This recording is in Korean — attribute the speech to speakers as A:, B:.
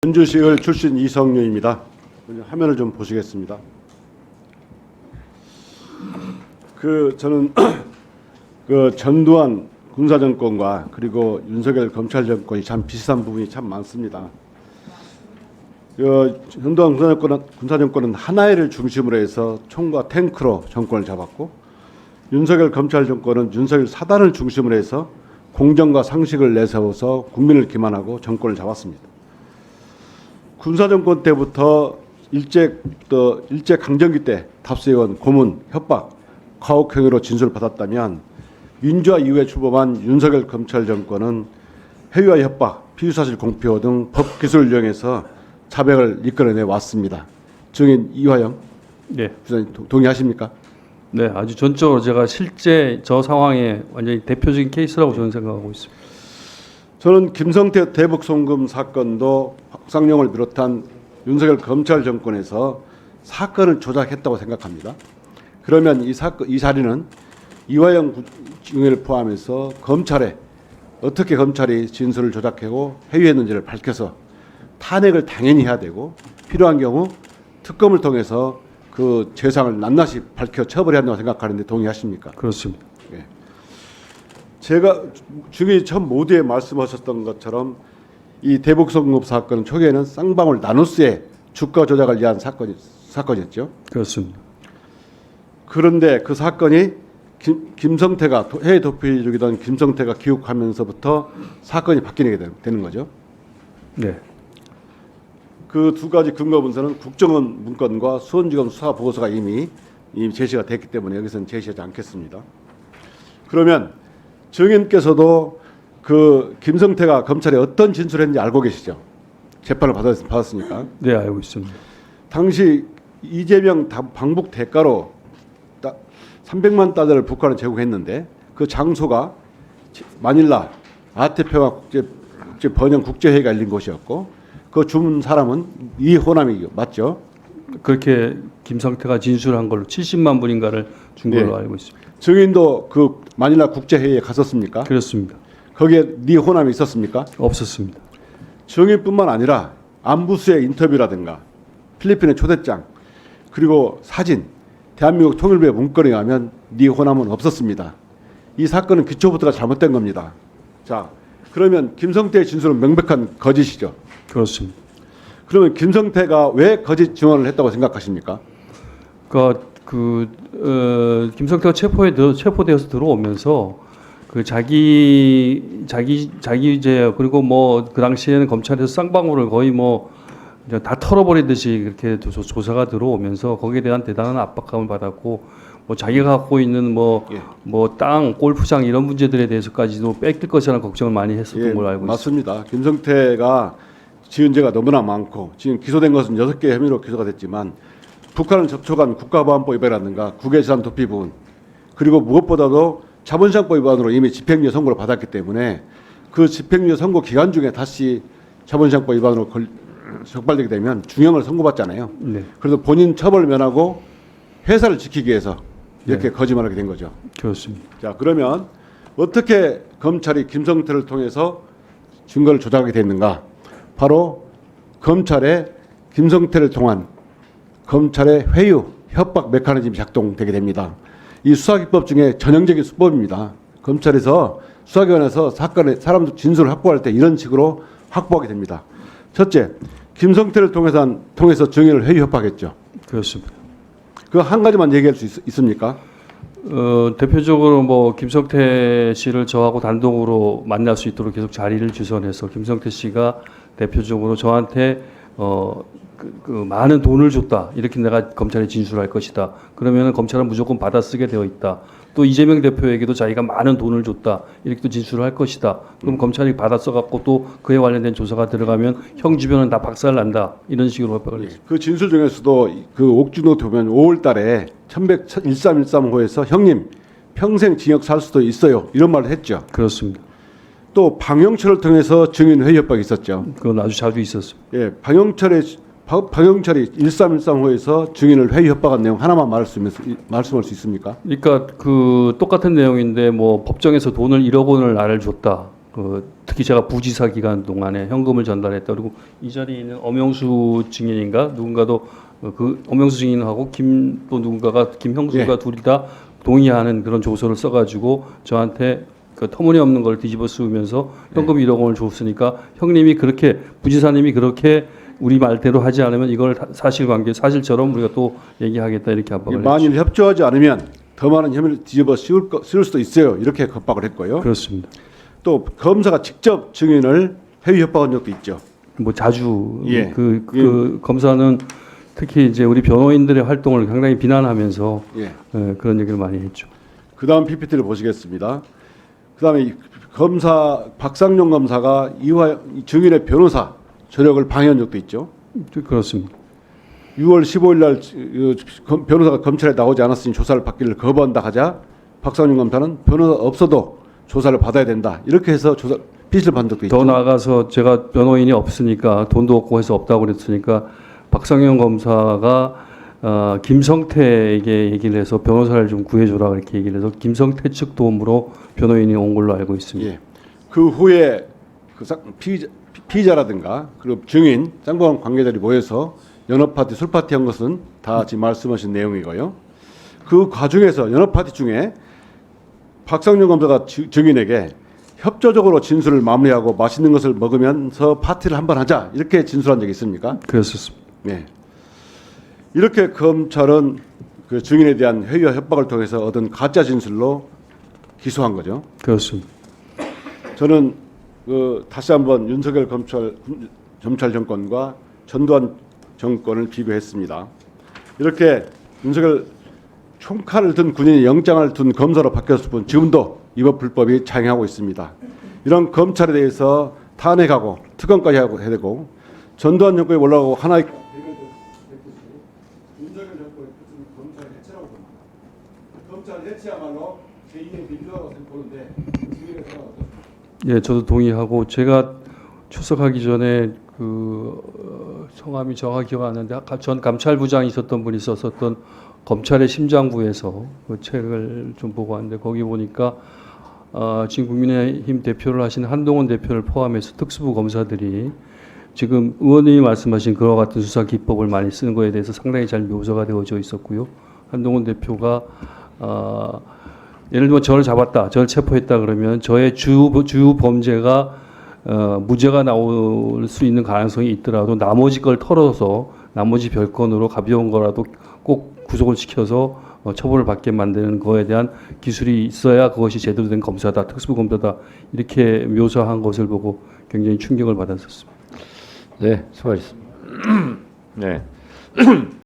A: 전주시의회 출신 이성윤입니다. 화면을 좀 보시겠습니다. 저는 전두환 군사정권과 그리고 윤석열 검찰정권이 참 비슷한 부분이 참 많습니다. 전두환 군사정권은 하나회를 중심으로 해서 총과 탱크로 정권을 잡았고, 윤석열 검찰정권은 윤석열 사단을 중심으로 해서 공정과 상식을 내세워서 국민을 기만하고 정권을 잡았습니다. 군사정권 때부터 일제 강점기 때 답세원 고문, 협박, 가혹행위로 진술을 받았다면, 민주화 이후에 출범한 윤석열 검찰 정권은 해위와 협박, 피의사실 공표 등 법 기술을 이용해서 자백을 이끌어내 왔습니다. 증인 이화영,
B: 네,
A: 부장님 동의하십니까?
B: 네, 아주 전적으로 제가 실제 저 상황에 완전히 대표적인 케이스라고 저는 생각하고 있습니다.
A: 저는 김성태 대북 송금 사건도 박상용을 비롯한 윤석열 검찰 정권에서 사건을 조작했다고 생각합니다. 그러면 이 자리는 이화영 증인을 포함해서 검찰에 어떻게 검찰이 진술을 조작하고 회유했는지를 밝혀서 탄핵을 당연히 해야 되고, 필요한 경우 특검을 통해서 그 죄상을 낱낱이 밝혀 처벌해야 한다고 생각하는데 동의하십니까?
B: 그렇습니다.
A: 예. 제가 증인이 처음 모두에 말씀하셨던 것처럼 이 대북송금 사건은 초기에는 쌍방울 나누스의 주가 조작을 위한 사건이었죠.
B: 그렇습니다.
A: 그런데 그 사건이 김성태가 해외 도피 중이던 김성태가 귀국하면서부터 사건이 바뀌게 되는 거죠.
B: 네,
A: 그 두 가지 근거 문서는 국정원 문건과 수원지검 수사 보고서가 이미 제시가 됐기 때문에 여기서는 제시하지 않겠습니다. 그러면 증인께서도 그 김성태가 검찰에 어떤 진술을 했는지 알고 계시죠? 재판을 받았으니까.
B: 네, 알고 있습니다.
A: 당시 이재명 방북 대가로 300만 달러를 북한에 제공했는데, 그 장소가 마닐라 아테페와 국제 번영 국제회의가 열린 곳이었고, 그 주문 사람은 이호남이 맞죠?
B: 그렇게 김성태가 진술한 걸로 70만 불인가를 준 걸로 알고 있습니다.
A: 증인도 그 마닐라 국제회의에 갔었습니까?
B: 그렇습니다.
A: 거기에 니호남이 있었습니까?
B: 없었습니다.
A: 증인뿐만 아니라 안부수의 인터뷰라든가 필리핀의 초대장, 그리고 사진, 대한민국 통일부의 문건에 가면 니호남은 없었습니다. 이 사건은 기초부터가 잘못된 겁니다. 자, 그러면 김성태의 진술은 명백한 거짓이죠.
B: 그렇습니다.
A: 그러면 김성태가 왜 거짓 증언을 했다고 생각하십니까?
B: 김성태가 체포되어서 들어오면서 그 자기 이제, 그리고 뭐 그 당시에는 검찰에서 쌍방울을 거의 뭐 다 털어버리듯이 그렇게 조사가 들어오면서 거기에 대한 대단한 압박감을 받았고, 뭐 자기가 갖고 있는 뭐 땅, 골프장 이런 문제들에 대해서까지도 뺏길 것이라는 걱정을 많이 했었던 걸로 알고 있습니다.
A: 맞습니다. 김성태가 지은 죄가 너무나 많고, 지금 기소된 것은 6개의 혐의로 기소가 됐지만, 북한을 접촉한 국가보안법 위반이라든가 국외재산 도피 부분, 그리고 무엇보다도 자본시장법 위반으로 이미 집행유예 선고를 받았기 때문에 그 집행유예 선고 기간 중에 다시 자본시장법 위반으로 적발되게 되면 중형을 선고받잖아요.
B: 네.
A: 그래서 본인 처벌을 면하고 회사를 지키기 위해서 이렇게
B: 네.
A: 거짓말하게 된 거죠.
B: 그렇습니다.
A: 자, 그러면 어떻게 검찰이 김성태를 통해서 증거를 조작하게 됐는가? 바로 검찰의 김성태를 통한 검찰의 회유, 협박 메커니즘이 작동되게 됩니다. 이 수사기법 중에 전형적인 수법입니다. 검찰에서 수사기관에서 사람들 진술을 확보할 때 이런 식으로 확보하게 됩니다. 첫째, 김성태를 통해서 증인을 회유 협박했죠.
B: 그렇습니다.
A: 그 한 가지만 얘기할 수 있습니까?
B: 대표적으로 뭐 김성태 씨를 저하고 단독으로 만날 수 있도록 계속 자리를 주선해서 김성태 씨가 대표적으로 저한테 많은 돈을 줬다, 이렇게 내가 검찰에 진술할 것이다, 그러면은 검찰은 무조건 받아쓰게 되어 있다, 또 이재명 대표에게도 자기가 많은 돈을 줬다, 이렇게 또 진술을 할 것이다, 그럼 검찰이 받아써 갖고 또 그에 관련된 조사가 들어가면 형 주변은 다 박살난다, 이런 식으로 협박을 했습니다.
A: 그 진술 중에서도 그 옥준호 대표는 5월달에 1313호에서 형님 평생 징역 살 수도 있어요, 이런 말을 했죠.
B: 그렇습니다.
A: 또 방영철을 통해서 증인 회유 협박이 있었죠.
B: 그건 아주 자주 있었습니다.
A: 예, 방영철이 1313호에서 증인을 회유 협박한 내용 하나만 말씀할 수 있습니까?
B: 그러니까 그 똑같은 내용인데, 뭐 법정에서 돈을 1억 원을 나를 줬다, 특히 제가 부지사 기간 동안에 현금을 전달했다. 그리고 이 자리에 있는 엄영수 증인인가 누군가도 그 엄영수 증인하고 또 누군가가 김형수가 둘이 다 동의하는 그런 조서를 써가지고 저한테 그 터무니없는 걸 뒤집어 쓰면서 현금 1억 원을 줬으니까 형님이 그렇게 부지사님이 그렇게 우리 말대로 하지 않으면 이걸 사실관계 사실처럼 우리가 또 얘기하겠다 이렇게 압박을
A: 만일 협조하지 않으면 더 많은 혐의를 뒤집어 씌울 수도 있어요. 이렇게 협박을 했고요.
B: 그렇습니다.
A: 또 검사가 직접 증인을 회유 협박한 적도 있죠.
B: 뭐 자주
A: 예.
B: 그 검사는 특히 이제 우리 변호인들의 활동을 상당히 비난하면서
A: 예.
B: 그런 얘기를 많이 했죠.
A: 그다음 PPT를 보시겠습니다. 그다음에 검사 박상용 검사가 이 증인의 변호사 조력을 방해한 적도 있죠.
B: 그렇습니다.
A: 6월 15일 날 변호사가 검찰에 나오지 않았으니 조사를 받기를 거부한다 하자 박상용 검사는 변호사 없어도 조사를 받아야 된다. 이렇게 해서 빚을 받은 적도 있죠.
B: 더 나아가서 제가 변호인이 없으니까 돈도 없고 해서 없다고 그랬으니까 박상영 검사가 김성태에게 얘기를 해서 변호사를 좀 구해줘라 이렇게 얘기를 해서 김성태 측 도움으로 변호인이 온 걸로 알고 있습니다.
A: 예. 그 후에 그 피의자라든가 그리고 증인, 쌍방울 관계자들이 모여서 연합파티, 술파티 한 것은 다 지금 말씀하신 내용이고요. 그 과정에서 연합파티 중에 박상용 검사가 증인에게 협조적으로 진술을 마무리하고 맛있는 것을 먹으면서 파티를 한번 하자 이렇게 진술한 적이 있습니까?
B: 그랬었습니다.
A: 네. 이렇게 검찰은 그 증인에 대한 회유와 협박을 통해서 얻은 가짜 진술로 기소한 거죠.
B: 그렇습니다.
A: 저는 다시 한번 윤석열 검찰 정권과 전두환 정권을 비교했습니다. 이렇게 윤석열 총칼을 든 군인이 영장을 둔 검사로 바뀌었을 뿐 지금도 이번 불법이 장행하고 있습니다. 이런 검찰에 대해서 탄핵하고 특검까지 해야 되고 전두환 정권이 올라가고 하나의 윤석열 정권의 검찰 해체라고 봅니다. 검찰 해체야말로 제2의 민주화라고 생각하는데 지금의 상황은 어떻습니까?
B: 예, 저도 동의하고 제가 출석하기 전에 성함이 정확히 기억 안 나는데 전 감찰부장이 있었던 분이 썼었던 검찰의 심장부에서 그 책을 좀 보고 왔는데 거기 보니까 지금 국민의힘 대표를 하신 한동훈 대표를 포함해서 특수부 검사들이 지금 의원님이 말씀하신 그와 같은 수사 기법을 많이 쓰는 거에 대해서 상당히 잘 묘사가 되어져 있었고요. 한동훈 대표가 예를 들면 저를 잡았다, 저를 체포했다 그러면 저의 주요 범죄가 무죄가 나올 수 있는 가능성이 있더라도 나머지 걸 털어서 나머지 별건으로 가벼운 거라도 꼭 구속을 시켜서 처벌을 받게 만드는 거에 대한 기술이 있어야 그것이 제대로 된 검사다, 특수부 검사다 이렇게 묘사한 것을 보고 굉장히 충격을 받았었습니다.
C: 네, 수고하셨습니다. 네.